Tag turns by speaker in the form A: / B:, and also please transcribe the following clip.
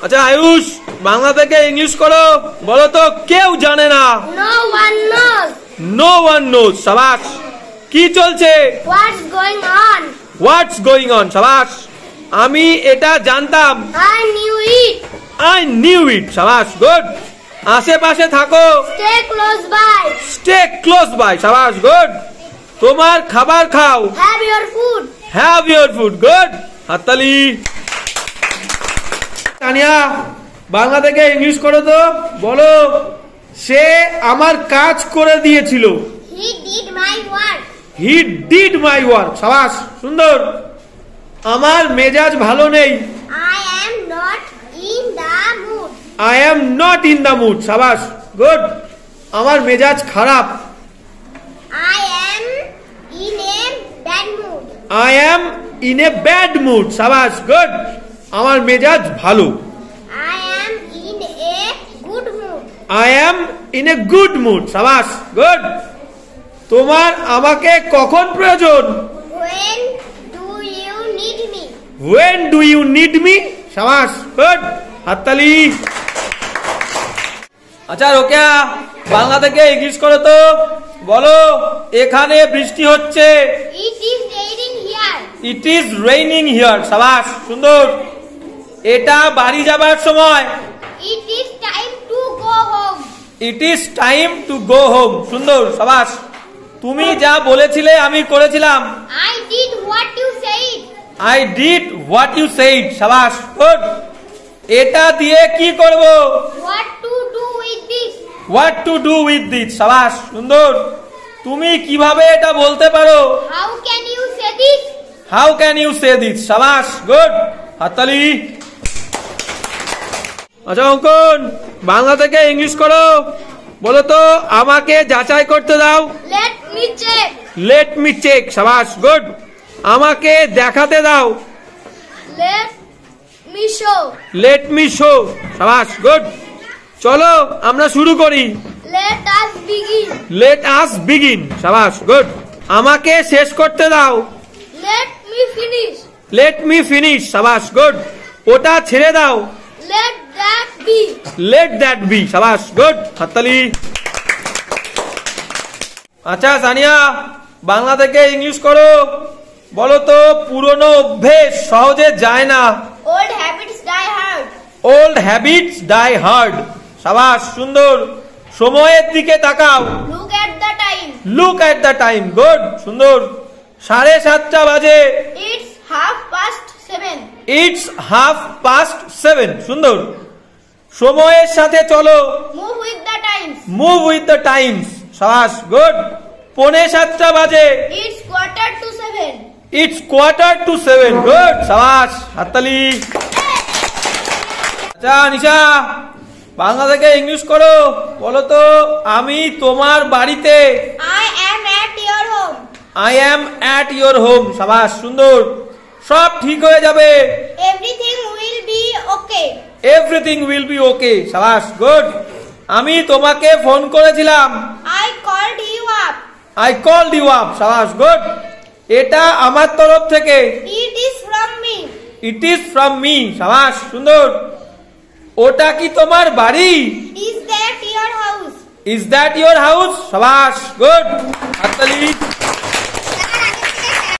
A: আচ্ছা আয়ুষ, বাংলা থেকে ইংলিশ করো। বলো তো কেউ জানে না।
B: No one knows.
A: No one knows. শাবাশ। কি চলছে?
B: What's going on?
A: What's going on? শাবাশ। আমি এটা জানতাম।
B: I knew it.
A: I knew it. শাবাশ, গুড। আশেপাশে থাকো।
B: Stay close by.
A: Stay close by. শাবাশ, গুড। তোমার খাবার খাও।
B: Have your food.
A: Have your food. Good. হাততালি। তানিয়া, বাংলা থেকে ইংলিশ করো তো। বলো, সে আমার কাজ করে দিয়েছিল।
B: He did my work.
A: He did my work. শাবাশ, সুন্দর। আমার মেজাজ ভালো নেই।
B: I am not in the mood.
A: I am not in the mood. শাবাশ, গুড। আমার মেজাজ খারাপ।
B: I am in a bad mood.
A: I am in a bad mood. শাবাশ, গুড। আমার মেজাজ ভালো।
B: I am in a good mood.
A: I am in a good mood. শাবাশ, good. তোমার আমাকে কখন প্রয়োজন?
B: When do you need me?
A: When do you need me? শাবাশ, গুড। হাততালি। আচ্ছা রোকেয়া, বাংলা থেকে ইংলিশ করো তো। বলো, এখানে বৃষ্টি হচ্ছে।
B: It is raining here.
A: It is raining here. শাবাশ, সুন্দর। এটা বাড়ি যাবার সময়।
B: It is time to go home.
A: It is time to go home. সুন্দর, শাবাশ। তুমি যা বলেছিলে আমি করেছিলাম।
B: I did what you said.
A: I did what you said. শাবাশ, গুড। এটা দিয়ে কি করব?
B: What to do with this?
A: What to do with this? শাবাশ, সুন্দর। তুমি কিভাবে এটা বলতে পারো?
B: How can you say this?
A: How can you say this? শাবাশ, গুড। হাততালি। আচ্ছা অঙ্কন, বাংলা থেকে ইংলিশ করো। বলো তো, আমাকে যাচাই করতে দাও।
B: Let me check.
A: Let me check. শাবাশ, গুড। আমাকে দেখাতে দাও।
B: Let me show.
A: Let me show. শাবাশ, গুড। চলো আমরা শুরু করি।
B: Let us begin.
A: Let us begin. শাবাশ, গুড। আমাকে শেষ করতে দাও।
B: Let me finish.
A: Let me finish. শাবাশ, গুড। ওটা ছেড়ে দাও।
B: Let that be.
A: Let that be. শাবাশ, গুড। হাততালি। আচ্ছা সানিয়া, বাংলা থেকে ইংলিশ করো। বলো তো, পুরনো অভ্যেস সহজে যায় না।
B: Old habits die hard.
A: Old habits die hard. শাবাশ, সুন্দর। সময়ের দিকে তাকাও।
B: Look at the time.
A: Look at the time. Good, সুন্দর। 7:30 বাজে।
B: It's 7:30.
A: ইটস 7:30। সুন্দর। সময়ের সাথে চলো।
B: Move with the times.
A: Move with the times. শাবাশ, গুড। 6:45 বাজে।
B: It's 6:45.
A: ইটস 6:45। গুড, শাবাশ। হাততালি। আচ্ছা নিশা, বাংলা থেকে ইংলিশ করো। বলো তো, আমি তোমার বাড়িতে।
B: I am at your home.
A: I am at your home. শাবাশ, সুন্দর। সব ঠিক হয়ে যাবে।
B: Everything will be okay.
A: Everything will be okay. শাবাশ, গুড। আমি তোমাকে ফোন করেছিলাম।
B: I called you up.
A: I called you up. শাবাশ, গুড। এটা আমার তরফ থেকে।
B: It is from me.
A: It is from me. শাবাশ, সুন্দর। ওটা কি তোমার বাড়ি?
B: Is that your house?
A: Is that your house? শাবাশ, গুড। হাততালি।